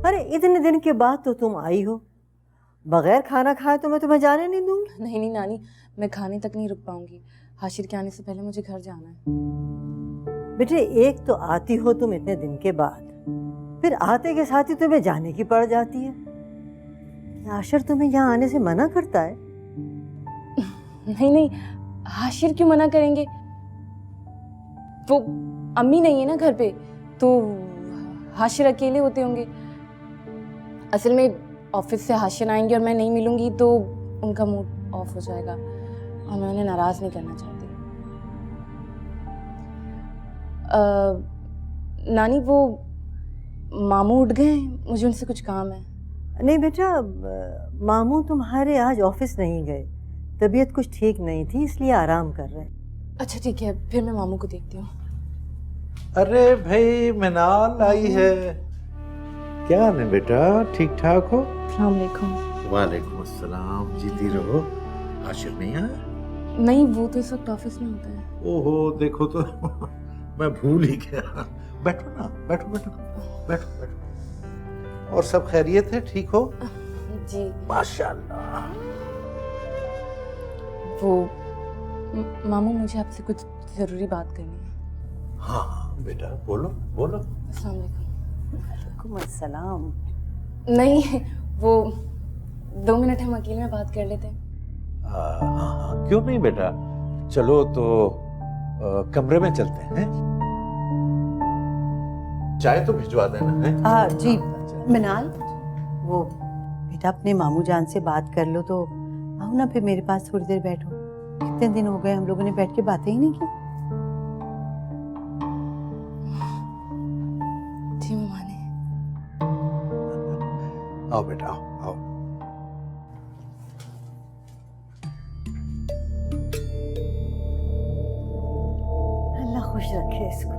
अरे इतने दिन के बाद तो तुम आई हो, बगैर खाना खाए तो मैं तुम्हें जाने नहीं दूंगी। नहीं नहीं नानी, मैं खाने तक नहीं रुक पाऊंगी। हाशिर के आने से पहले मुझे घर जाना है। बेटे एक तो आती हो तुम इतने दिन के बाद, फिर आते के साथ ही तुम्हें जाने की पड़ जाती है। आशिर तुम्हें यहाँ आने से मना करता है? नहीं नहीं, हाशिर क्यों मना करेंगे? वो अम्मी नहीं है ना घर पे, तो हाशिर अकेले होते होंगे। असल में ऑफिस से हाशिर आएंगे और मैं नहीं मिलूंगी तो उनका मूड ऑफ हो जाएगा और मैं उन्हें नाराज नहीं करना चाहती। नानी वो मामू उठ गए, मुझे उनसे कुछ काम है। नहीं बेटा, मामू तुम्हारे आज ऑफिस नहीं गए, तबीयत कुछ ठीक नहीं थी इसलिए आराम कर रहे हैं। अच्छा ठीक है, फिर मैं मामू को देखती हूँ। अरे भाई मिनाल आई है, क्या हाल है बेटा, ठीक ठाक हो? अस्सलाम वालेकुम। वालेकुम अस्सलाम, जीती रहो। हाशिर नहीं आया? नहीं, वो तो इस वक्त ऑफिस में होता है। ओहो देखो तो मैं भूल ही गया। बैठो ना, बैठो बैठो बैठो बैठो। और सब खैरियत है, ठीक हो? जी माशाल्लाह। वो मामू मुझे आपसे कुछ जरूरी बात करनी है। हाँ हाँ बेटा बोलो बोलो। अस्सलाम वालेकुम। वालेकुम अस्सलाम। नहीं, वो 2 मिनट हम अकेले में बात कर लेते हैं। हाँ हाँ क्यों नहीं बेटा, चलो तो कमरे में चलते हैं। चाय तो भिजवा देना है। जी मिनाल, वो बेटा अपने मामू जान से बात कर लो तो आओ ना, फिर मेरे पास थोड़ी देर बैठो। कितने दिन हो गए हम लोगों ने बैठ के बातें ही नहीं की। जी माने। आओ बेटा आओ आओ। अल्लाह खुश रखे इसको।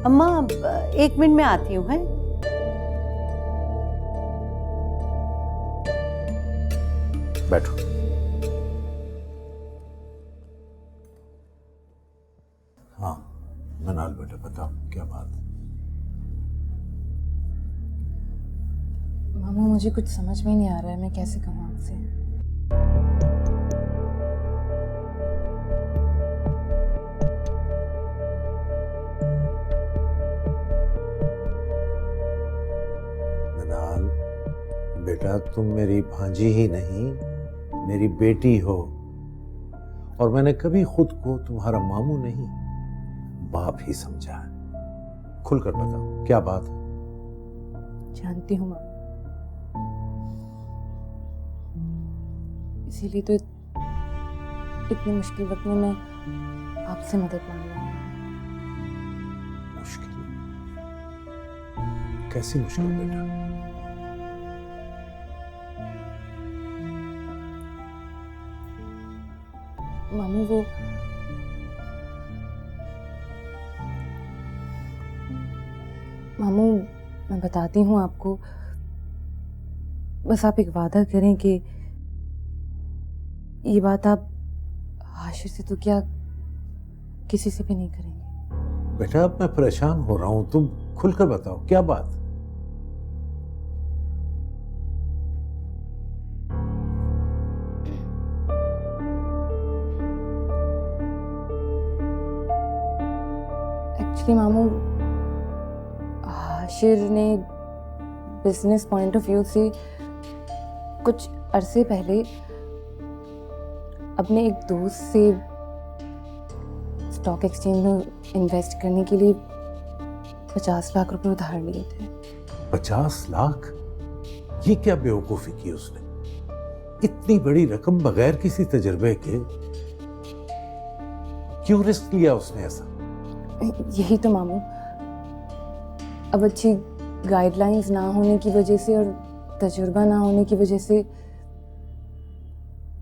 अम्मा 1 मिनट में आती हूँ। है बैठो। हाँ मनाल बेटा बताओ क्या बात है? मामू मुझे कुछ समझ में नहीं आ रहा है, मैं कैसे कहूँ आपसे। मनाल बेटा, तुम मेरी भांजी ही नहीं मेरी बेटी हो, और मैंने कभी खुद को तुम्हारा मामू नहीं बाप ही समझा है। खुलकर बताओ क्या बात है? जानती हूँ मामू, इसीलिए तो इतनी मुश्किल वक्त में मैं आपसे मदद मांग रही हूँ। मुश्किल? कैसी मुश्किल बेटा? मामू मामू मैं बताती हूँ आपको, बस आप एक वादा करें कि ये बात आप हाशिर से तो क्या किसी से भी नहीं करेंगे। बेटा अब मैं परेशान हो रहा हूं, तुम खुलकर बताओ क्या बात? एक्चुअली मामू, हाशिर ने बिजनेस पॉइंट ऑफ व्यू से कुछ अरसे पहले अपने एक दोस्त से स्टॉक एक्सचेंज में इन्वेस्ट करने के लिए 50 लाख रुपए उधार लिए थे। 50 लाख? ये क्या बेवकूफी की उसने? इतनी बड़ी रकम बगैर किसी तजुर्बे के क्यों रिस्क लिया उसने ऐसा? यही तो मामू, अब अच्छी गाइडलाइंस ना होने की वजह से और तजुर्बा ना होने की वजह से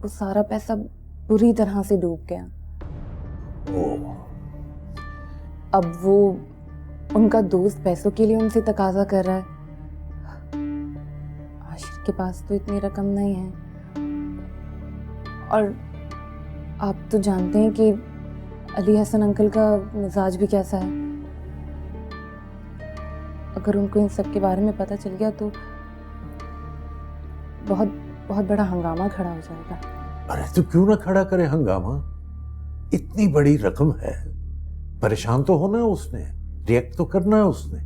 वो सारा पैसा बुरी तरह से डूब गया। ओह, अब वो उनका दोस्त पैसों के लिए उनसे तकाजा कर रहा है। आशिर के पास तो इतनी रकम नहीं है, और आप तो जानते हैं कि अली हसन अंकल का मिजाज भी कैसा है। अगर उनको इन सब के बारे में पता चल गया तो बहुत बहुत बड़ा हंगामा खड़ा हो जाएगा। अरे तो क्यों ना खड़ा करे हंगामा, इतनी बड़ी रकम है, परेशान तो होना है उसने, रिएक्ट तो करना है उसने।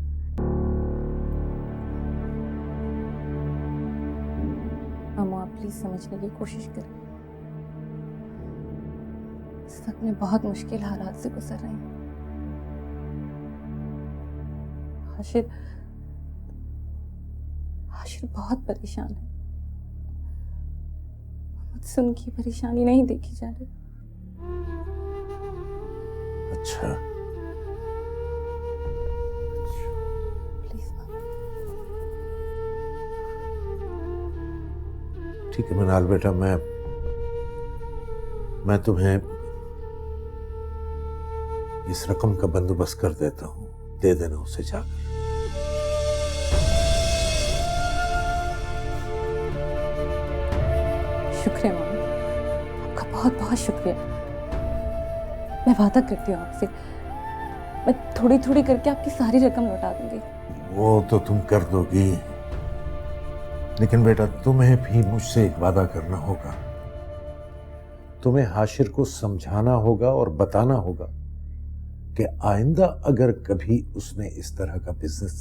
अम्मा आप प्लीज समझने की कोशिश करें, इस वक्त में बहुत मुश्किल हालात से गुजर रहे हैं। हाशिर हाशिर बहुत परेशान है, मुझसे उनकी परेशानी नहीं देखी जा रही। अच्छा प्लीज मामा। ठीक है मनाल बेटा, मैं तुम्हें इस रकम का बंदोबस्त कर देता हूं, दे देना उसे जाकर। शुक्रिया मामा, आपका बहुत बहुत शुक्रिया। मैं वादा करती हूँ आपसे, मैं थोड़ी थोड़ी करके आपकी सारी रकम लौटा दूंगी। वो तो तुम कर दोगी, लेकिन बेटा तुम्हें भी मुझसे एक वादा करना होगा। तुम्हें हाशिर को समझाना होगा और बताना होगा कि आइंदा अगर कभी उसने इस तरह का बिजनेस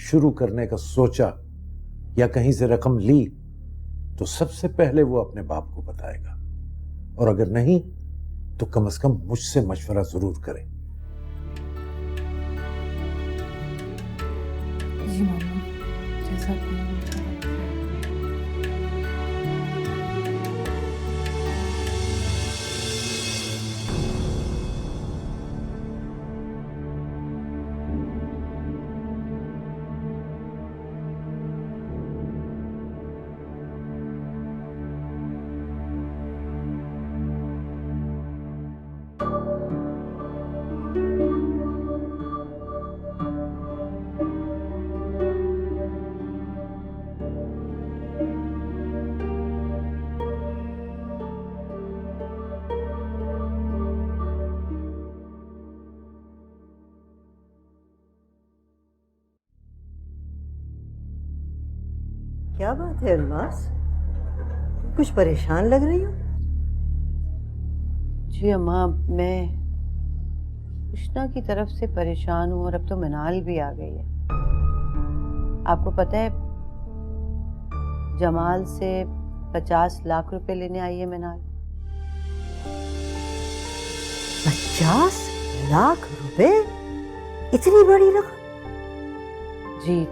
शुरू करने का सोचा या कहीं से रकम ली तो सबसे पहले वो अपने बाप को बताएगा, और अगर नहीं तो कम से कम मुझसे मशवरा जरूर करे। जी मामा, जैसा आपने बताया। क्या बात है अल्मास, कुछ परेशान लग रही हो? जी अम्मा, मैं कृष्णा की तरफ से परेशान हूँ और अब तो मनाल भी आ गई है। आपको पता है जमाल से 50 लाख रुपए लेने आई है मनाल। 50 लाख रुपए? इतनी बड़ी रकम? जी,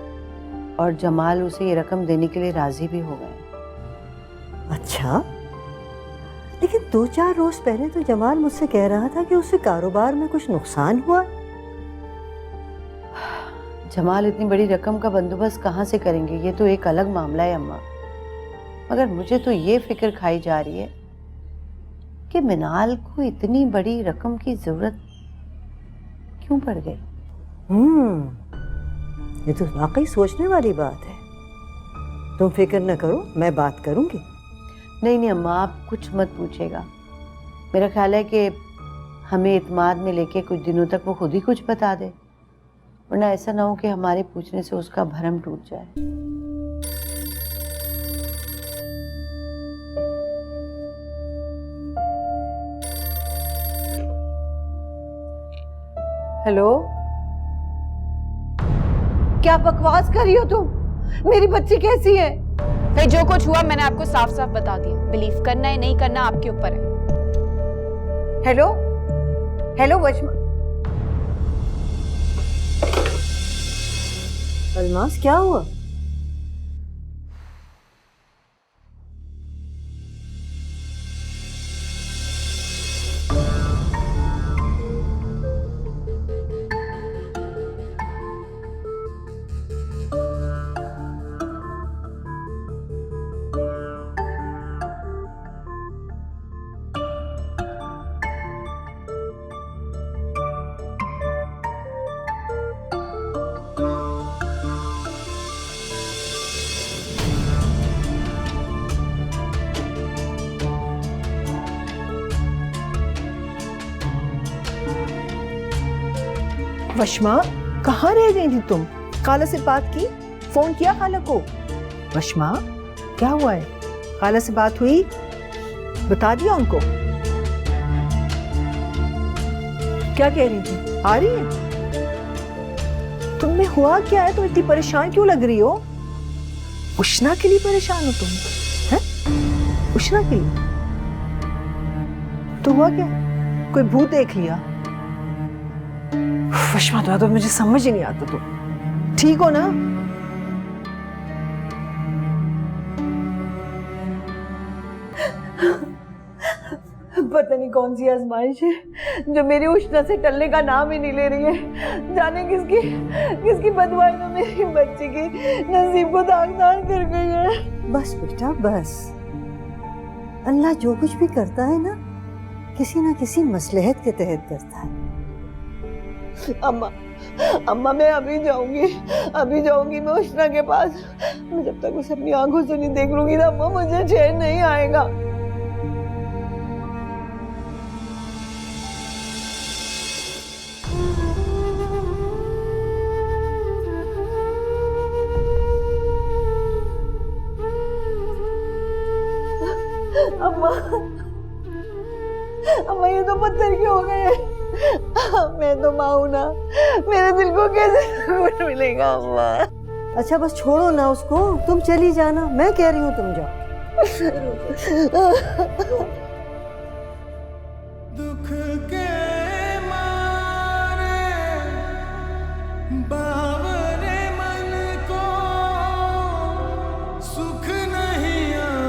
और जमाल उसे ये रकम देने के लिए राजी भी हो गए। अच्छा, लेकिन 2-4 रोज पहले तो जमाल मुझसे कह रहा था कि उसे कारोबार में कुछ नुकसान हुआ। जमाल इतनी बड़ी रकम का बंदोबस्त कहाँ से करेंगे, ये तो एक अलग मामला है अम्मा। मगर मुझे तो ये फिक्र खाई जा रही है कि मिनाल को इतनी बड़ी रकम की जरूरत क्यों पड़ गई। ये तो वाकई सोचने वाली बात है। तुम फिक्र न करो, मैं बात करूंगी। नहीं नहीं अम्मा, आप कुछ मत पूछेगा। मेरा ख्याल है कि हमें इत्माद में लेके कुछ दिनों तक वो खुद ही कुछ बता दे, वरना ऐसा ना हो कि हमारे पूछने से उसका भरम टूट जाए। हेलो, क्या बकवास कर रही हो तुम? मेरी बच्ची कैसी है? फिर जो कुछ हुआ मैंने आपको साफ साफ बता दिया। बिलीव करना है नहीं करना आपके ऊपर है। हेलो हेलो वशमा, अल्मास क्या हुआ? वशमा, कहाँ रह गई थी तुम? खाला से बात की? फोन किया खाला को? वशमा, क्या हुआ है? खाला से बात हुई? बता दिया उनको? क्या कह रही थी? आ रही है? तुम में हुआ क्या है? तुम इतनी परेशान क्यों लग रही हो? उष्णा के लिए परेशान हो तुम? हैं? उष्णा के लिए? तो हुआ क्या? कोई भूत देख लिया? वशमा, तो मुझे समझ ही नहीं आता। तो ठीक हो ना? पता नहीं कौन सी आजमाइश है जो मेरी उष्णा से टलने का नाम ही नहीं ले रही है। जाने किसकी बदवाई तो मेरी बच्ची की नसीब को दागदार कर गई है। बस बेटा बस, अल्लाह जो कुछ भी करता है ना, किसी ना किसी मसलहत के तहत करता है। अम्मा मैं अभी जाऊंगी मैं उष्णा के पास। मैं जब तक उसे अपनी आंखों से नहीं देख लूंगी ना अम्मा, मुझे चैन नहीं आएगा। अम्मा ये तो पत्थर के हो गए। मैं तो माँ हूं ना, मेरे दिल को कैसे सुकून मिलेगा अम्मा? अच्छा बस छोड़ो ना उसको, तुम चली जाना, मैं कह रही हूँ तुम जाओ। दुख के मारे बावरे मन को सुख नहीं आए,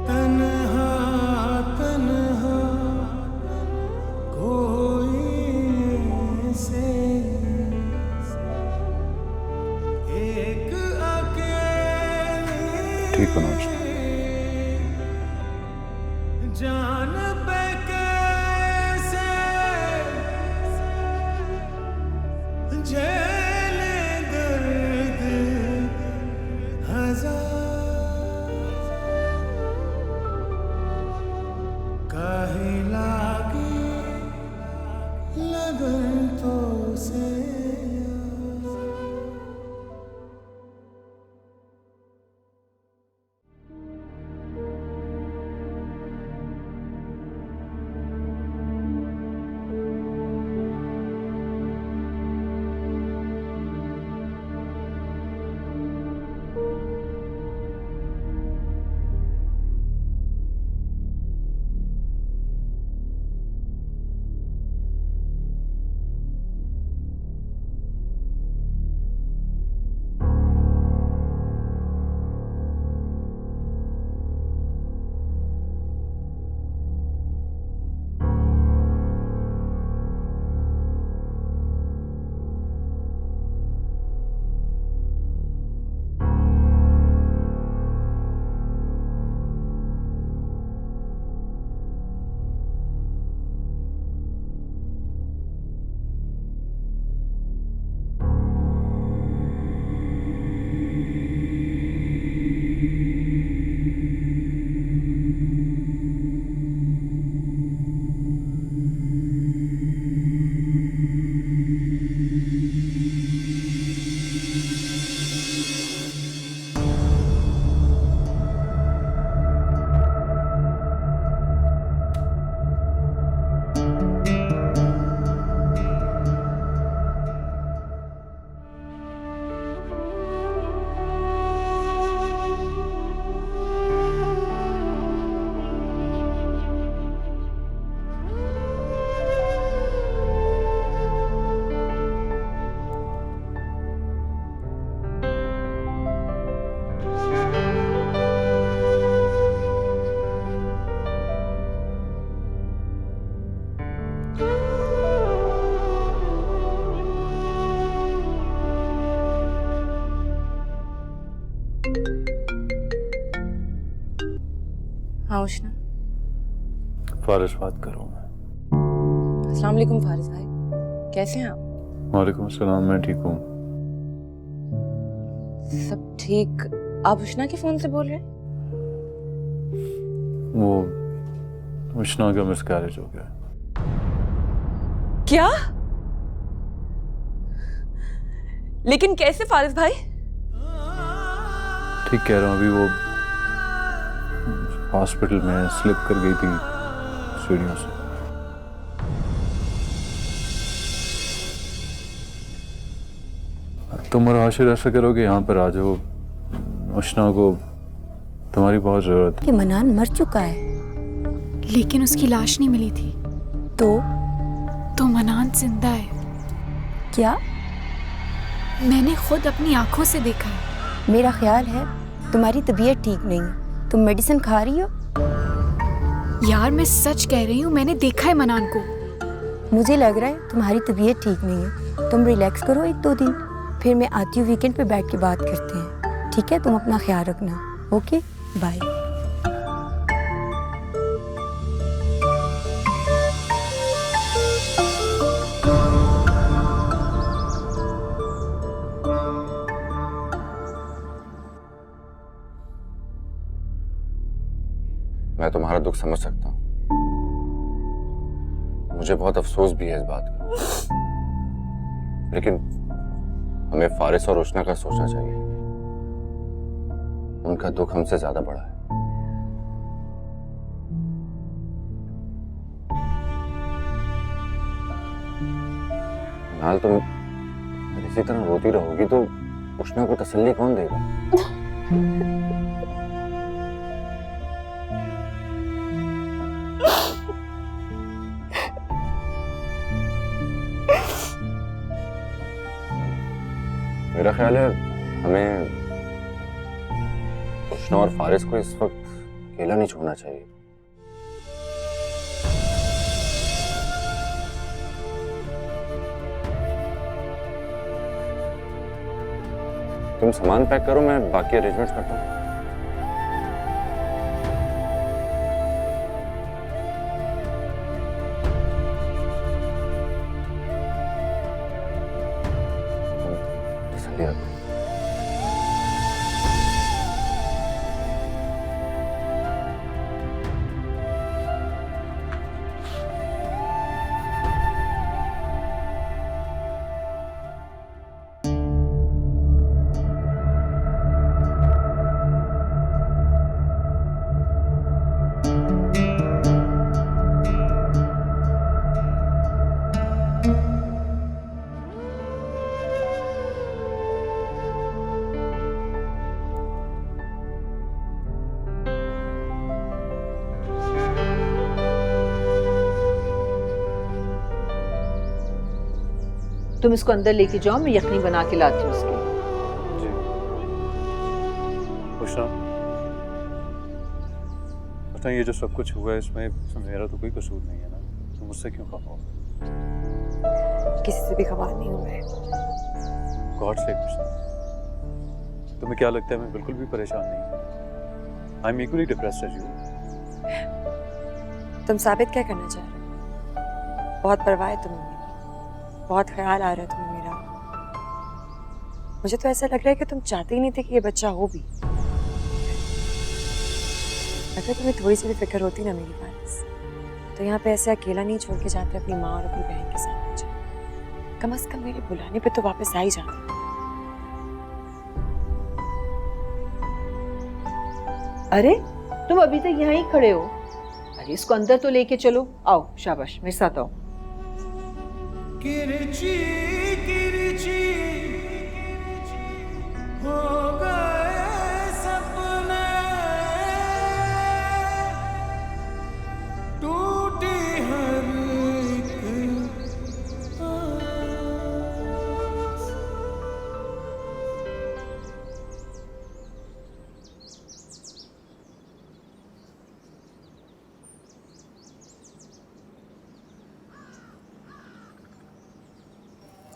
तन्हा तन्हा कोई ऐसे एक अकेली ठीक हो ना? जान पे कैसे झेले दर्द हजार, काहे लागी लगन तो से हाँ उष्णा। फारिश बात करूँ मैं। अस्सलाम वालेकुम फारिस भाई, कैसे हैं आप? वालेकुम अस्सलाम, मैं ठीक हूँ। सब ठीक? आप उष्णा के फोन से बोल रहे हैं? वो उष्णा का मिसकैरेज हो गया। क्या? लेकिन कैसे फारिस भाई? ठीक कह रहा हूँ, अभी वो हॉस्पिटल में स्लिप कर गई थी सीढ़ियों से। तुम और हाशिर ऐसा करो कि यहाँ पर आ जाओ, उष्णा को तुम्हारी बहुत जरूरत है। कि मनान मर चुका है, लेकिन उसकी लाश नहीं मिली थी। तो मनान जिंदा है। क्या? मैंने खुद अपनी आंखों से देखा है। मेरा ख्याल है तुम्हारी तबीयत ठीक नहीं है, तुम मेडिसिन खा रही हो? यार मैं सच कह रही हूँ, मैंने देखा है मनान को। मुझे लग रहा है तुम्हारी तबीयत ठीक नहीं है, तुम रिलैक्स करो 1-2 दिन, फिर मैं आती हूँ, वीकेंड पे बैठ के बात करते हैं, ठीक है? तुम अपना ख्याल रखना, ओके, बाय। मैं तुम्हारा दुख समझ सकता हूँ, मुझे बहुत अफसोस भी है इस बात का, लेकिन हमें फारिस और उष्णा का सोचना चाहिए। उनका दुख हमसे ज्यादा बड़ा है। नाल तुम इसी तरह रोती रहोगी तो उष्णा को तसल्ली कौन देगा? मेरा ख्याल है हमें उष्णा और फारिस को इस वक्त अकेला नहीं छोड़ना चाहिए। तुम सामान पैक करो, मैं बाकी अरेंजमेंट्स करता हूँ। तसल्ली रखो। तुम इसको अंदर लेके जाओ, मैं यखनी बना के लाती हूँ उसकी। जी उष्णा, उष्णा ये जो सब कुछ हुआ है इसमें मेरा तो कोई कसूर नहीं है ना, तो मुझसे क्यों खफा हो? किसी से भी खबर नहीं हुआ है। गॉड से उष्णा, तुम्हें क्या लगता है मैं बिल्कुल भी परेशान नहीं हूँ? I am equally depressed as you. तुम साबित क्या करना चाह रहे हो? बहुत परवाह है तुम्हें मेरी, बहुत ख्याल आ रहा है तुम्हें मेरा। मुझे तो ऐसा लग रहा है कि तुम चाहते ही नहीं थे कि ये बच्चा हो भी। अगर तुम्हें थोड़ी सी भी फिक्र होती ना मेरी फारिस, तो यहाँ पे ऐसे अकेला नहीं छोड़ के जाते अपनी माँ और अपनी बहन के साथ मुझे। कम से कम मेरे बुलाने पे तो वापस आ ही जाते। अरे तुम अभी तक यहाँ ही खड़े हो? अरे इसको अंदर तो लेके चलो। आओ, शाबाश, मेरे साथ आओ। किरची किरची हो गए सपने, टूटी हर एक आस।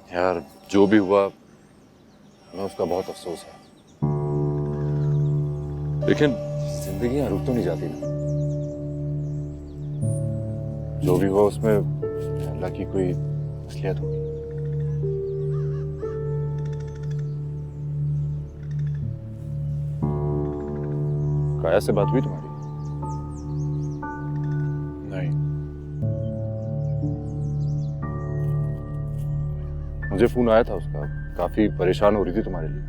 यार जो भी हुआ हमें उसका बहुत अफसोस है, लेकिन जिंदगी रुक तो नहीं जाती ना। जो भी हुआ उसमें अल्लाह की कोई असलियत होगी। काया से बात हुई तुम्हारी? मुझे फोन आया था उसका, काफी परेशान हो रही थी तुम्हारे लिए।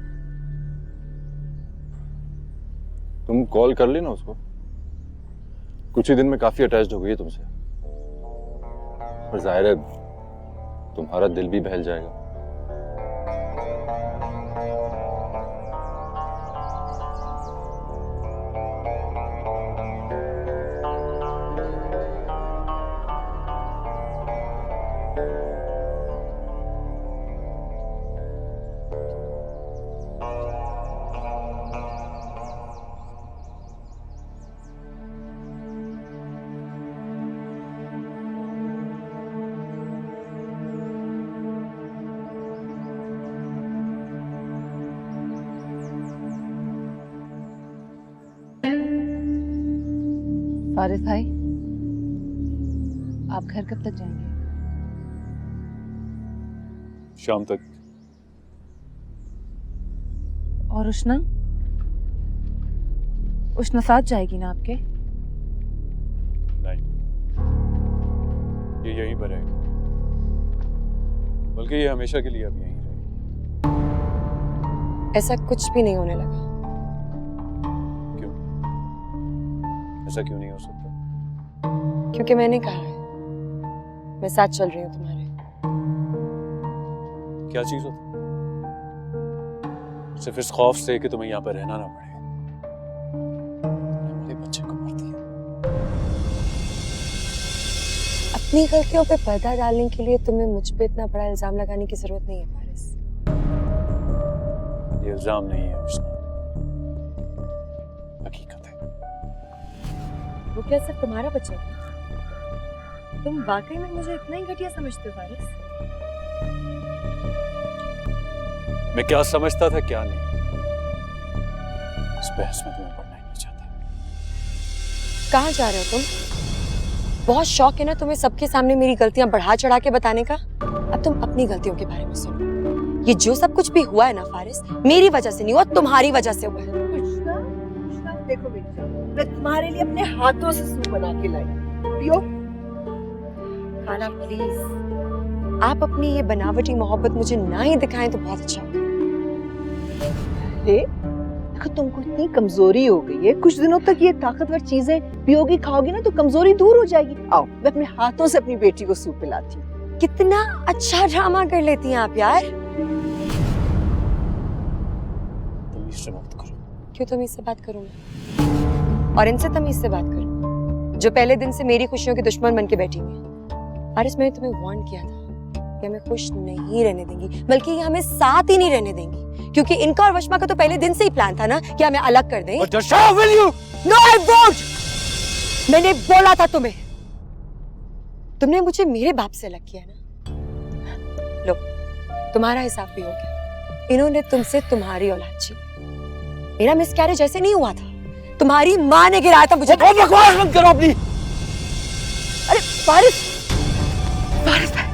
तुम कॉल कर लेना उसको, कुछ ही दिन में काफी अटैच्ड हो गई है तुमसे, और जाहिर है तुम्हारा दिल भी बहल जाएगा। फारिस भाई, आप घर कब तक जाएंगे? शाम तक। और उष्णा? उष्णा साथ जाएगी ना आपके? नहीं, ये यहीं पर रहेगी, बल्कि ये हमेशा के लिए अब यहीं रहेगी। ऐसा कुछ भी नहीं होने लगा। क्यों? ऐसा क्यों नहीं हो सकता? क्योंकि मैंने कहा है, मैं साथ चल रही हूँ तुम्हारे। क्या चीज होती? सिर्फ इस खौफ से कि तुम्हें यहाँ पर रहना ना पड़े, हमारे बच्चे को मारती है। अपनी गलतियों पे पर्दा डालने के लिए तुम्हें मुझ पे इतना बड़ा इल्जाम लगाने की जरूरत नहीं है फारिस। ये इल्जाम नहीं है उष्णा, हकीकत है। वो क्या सिर्फ तुम्हारा बच्चा था? तुम वाकई में मुझे इतना ही घटिया समझते हो फारिस? मैं क्या समझता था क्या नहीं, इस बहस में तुम्हें पढ़ना ही नहीं चाहता। कहाँ जा रहे हो तुम? बहुत शौक है ना तुम्हें सबके सामने मेरी गलतियां बढ़ा चढ़ा के बताने का। अब तुम अपनी गलतियों के बारे में सुनो। ये जो सब कुछ भी हुआ है ना फारिस, मेरी वजह से नहीं हुआ, तुम्हारी वजह से हुआ है। देखो बेटा, मैं तुम्हारे लिए अपने हाथों से सूप बना के लाई, पियो। खाना प्लीज, आप अपनी ये बनावटी मोहब्बत मुझे ना ही दिखाएं तो बहुत अच्छा होगा। देखो तुमको इतनी कमजोरी हो गई है, कुछ दिनों तक ये ताकतवर चीजें पियोगी खाओगी ना तो कमजोरी दूर हो जाएगी। आओ, मैं अपने हाथों से अपनी बेटी को सूप पिलाती हूँ। कितना अच्छा ड्रामा कर लेती हैं आप यार। तमीज से बात करो। क्यों तमीज से बात करूं मैं? और इनसे तमीज से बात करूं जो पहले दिन से मेरी खुशियों के दुश्मन बन के बैठी हुई हैं। फारिस, मैंने तुम्हें वार्न किया था कि हमें खुश नहीं रहने देंगी, बल्कि ये हमें साथ ही नहीं रहने देंगी, क्योंकि इनका और वशमा का तो पहले दिन से ही प्लान था ना कि हमें अलग कर दें। No, I won't! मैंने बोला था तुम्हें। तुमने मुझे मेरे बाप से अलग किया ना। लो, तुम्हारा हिसाब भी हो गया। इन्होंने तुमसे तुम्हारी औलाद छीनी। मेरा मिसकैरेज ऐसे नहीं हुआ था, तुम्हारी माँ ने गिराया था मुझे। बकवास मत करो अपनी। अरे फारिस, फारिस भाई,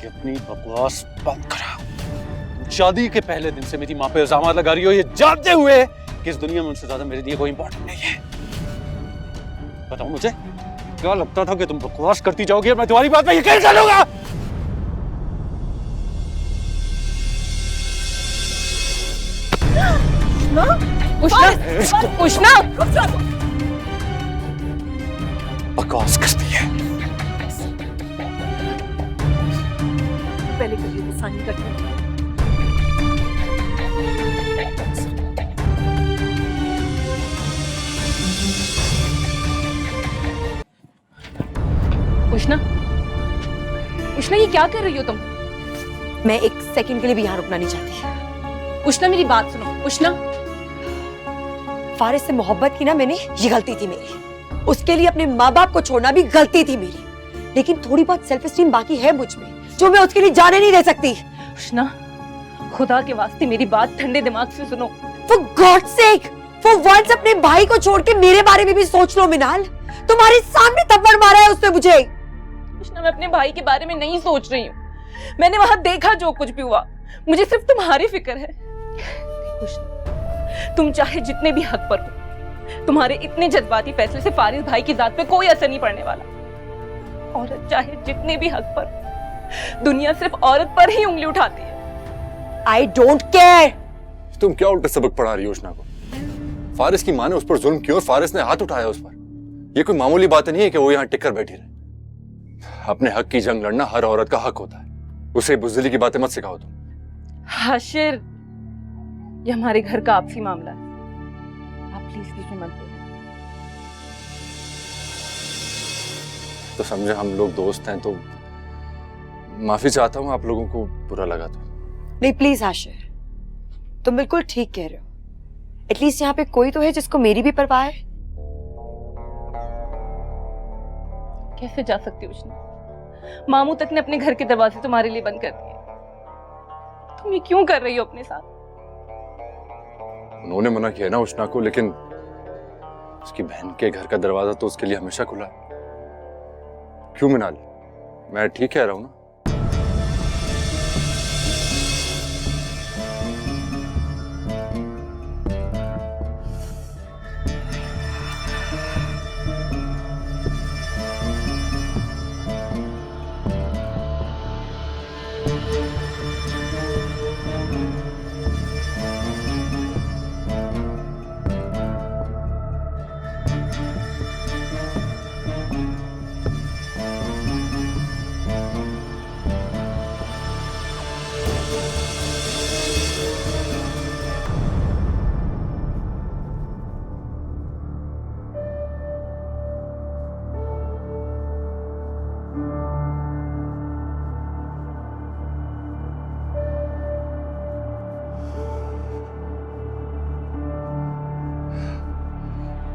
अपनी बकवास बंद करा। शादी के पहले दिन से मेरी माँ पे इल्जाम लगा रही हो, ये जानते हुए कि इस दुनिया में उनसे ज्यादा मेरे लिए कोई इंपॉर्टेंट नहीं है। बताओ मुझे, क्या लगता था कि तुम बकवास करती जाओगी और मैं तुम्हारी बात पे यकीन कर लूंगा? उष्णा, उष्णा, बकवास करती है। पहले करिए तो सानी करते हैं। उष्णा, उष्णा ये क्या कर रही हो तुम? मैं एक सेकंड के लिए भी यहाँ रुकना नहीं चाहती। उष्णा मेरी बात सुनो। उष्णा, फारिस से मोहब्बत की ना मैंने, ये गलती थी मेरी। उसके लिए अपने माँ बाप को छोड़ना भी गलती थी मेरी, लेकिन थोड़ी बहुत सेल्फ एस्टीम बाकी है मुझ में जो मैं उसके लिए जाने नहीं दे सकती। उष्णा, खुदा के वास्ते मेरी बात ठंडे दिमाग से सुनो। For God's sake, for once अपने भाई को छोड़ के मेरे बारे में भी सोच लो मिनाल। तुम्हारे सामने थप्पड़ मारा है उसने मुझे। उष्णा, मैं अपने भाई के बारे में नहीं सोच रही हूँ। मैंने वहां देखा जो कुछ भी हुआ, मुझे सिर्फ तुम्हारी फिक्र है। उष्णा, तुम चाहे जितने भी हक पर हो, तुम्हारे इतने जज्बाती फैसले से फारिस भाई की जात पे कोई असर नहीं पड़ने वाला। औरत चाहे जितने भी हक पर, दुनिया सिर्फ औरत पर ही उंगली उठाती है। I don't care. तुम क्या उल्टा सबक पढ़ा रही हो उष्णा को? फारिस की माँ ने उस पर जुल्म किया और फारिस ने हाथ उठाया उस पर। यह कोई मामूली बात नहीं है कि वो यहाँ टिक कर बैठी रहे। अपने हक की जंग लड़ना हर औरत का हक होता है। उसे बुज़दिली की बातें मत सिखाओ तुम। हाशिर, ये हमारे घर का आपसी मामला है, आप प्लीज बीच में मत बोलो। तो समझे हम लोग दोस्त हैं, तो माफी चाहता हूँ आप लोगों को बुरा लगा तो। नहीं प्लीज हाशिर, तुम बिल्कुल ठीक कह रहे हो। एटलीस्ट यहाँ पे कोई तो है जिसको मेरी भी परवाह है। कैसे जा सकती हो उष्णा? मामू तक ने अपने घर के दरवाजे तुम्हारे लिए बंद कर दिए। तुम ये क्यों कर रही हो अपने साथ? उन्होंने मना किया ना उष्णा को, लेकिन उसकी बहन के घर का दरवाजा तो उसके लिए हमेशा खुला है। क्यों मिनाल, मैं ठीक कह रहा हूं ना?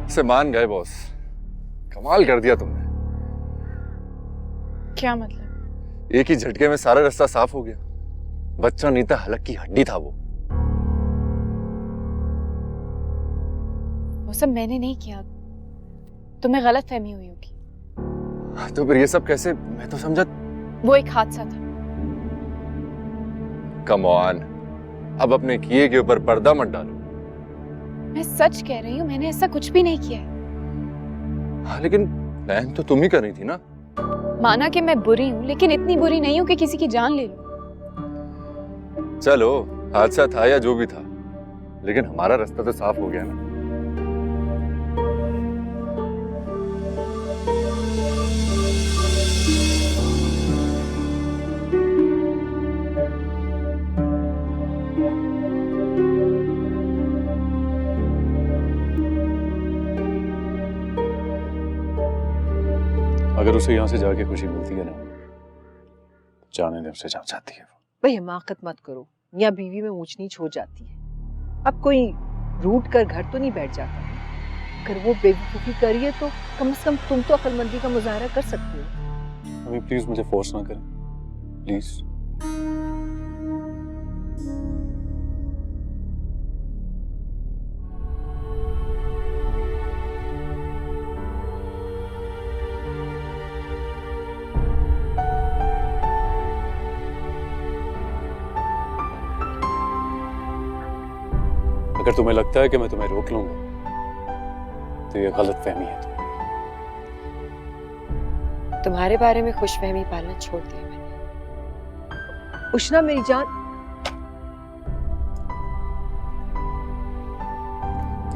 से मान गए बॉस, कमाल कर दिया तुमने। क्या मतलब? एक ही झटके में सारा रास्ता साफ हो गया। बच्चा नहीं था, हलक की हड्डी था वो। वो सब मैंने नहीं किया, तुम्हें गलत फहमी हुई होगी। तो फिर ये सब कैसे? मैं तो समझा वो एक हादसा था। कम ऑन, अब अपने किए के ऊपर पर्दा मत डालो। मैं सच कह रही हूँ, मैंने ऐसा कुछ भी नहीं किया है। हाँ, लेकिन प्लान तो तुम ही कर रही थी ना। माना कि मैं बुरी हूँ, लेकिन इतनी बुरी नहीं हूँ कि किसी की जान ले लूं। चलो, हादसा था या जो भी था, लेकिन हमारा रास्ता तो साफ हो गया ना। अगर उसे यहाँ से जाके खुशी मिलती है ना, जाने दे, उसे जहाँ चाहती है वो। भाई हिमाकत मत करो, यहाँ बीवी में ऊंच नीच हो जाती है। अब कोई रूट कर घर तो नहीं बैठ जाता। अगर वो बेवकूफ़ी करी है तो कम से कम तुम तो अक्लमंदी का मुजाहरा कर सकते हो। अभी प्लीज मुझे फोर्स ना करें, प्लीज। अगर तुम्हें लगता है कि मैं तुम्हें रोक लूंगा तो ये गलत फहमी है। तुम्हारे बारे में खुशफहमी पालना छोड़ दिया मैंने। उष्णा मेरी जान,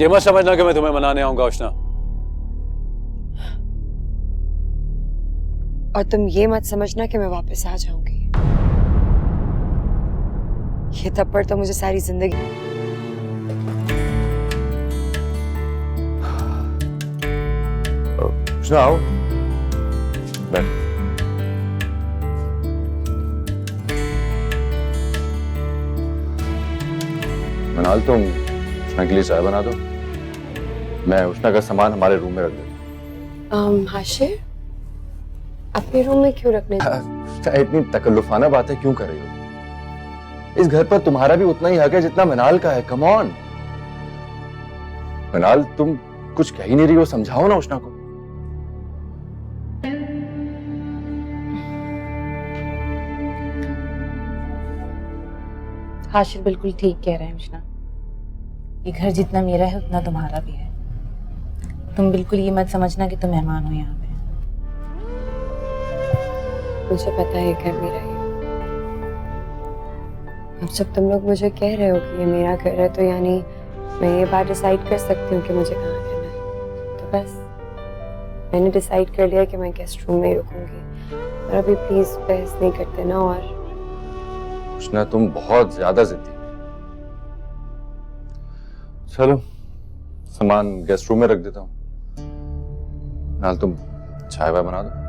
ये मत समझना कि मैं तुम्हें मनाने आऊंगा उष्णा। और तुम ये मत समझना कि मैं वापस आ जाऊंगी। ये थप्पड़ तो मुझे सारी जिंदगी। आओ, बैठ। मनाल, तुम उष्णा के लिए चाय बना दो। मैं उष्णा का सामान हमारे रूम में रख देता हूँ। हाशिर, अपने रूम में क्यों रखने? इतनी तकल्लुफाना बातें क्यों कर रही हो? इस घर पर तुम्हारा भी उतना ही हक है जितना मनाल का है। कम ऑन मनाल, तुम कुछ कह ही नहीं रही हो, समझाओ ना उष्णा को। हाशिर बिल्कुल ठीक कह रहे हैं उष्णा। ये घर जितना मेरा है उतना तुम्हारा भी है। तुम बिल्कुल ये मत समझना कि तुम मेहमान हो यहाँ पे। मुझे पता है घर मेरा ही। अब जब तुम लोग मुझे कह रहे हो कि ये मेरा घर है तो यानी मैं ये बात डिसाइड कर सकती हूँ कि मुझे कहाँ रहना है। तो बस मैंने डिसाइड कर लिया कि मैं गेस्ट रूम में ही रुकूंगी। और अभी प्लीज बहस नहीं करते ना। और उष्णा तुम बहुत ज्यादा जिद्दी। चलो सामान गेस्ट रूम में रख देता हूँ, नाल तुम चाय वाय बना दो।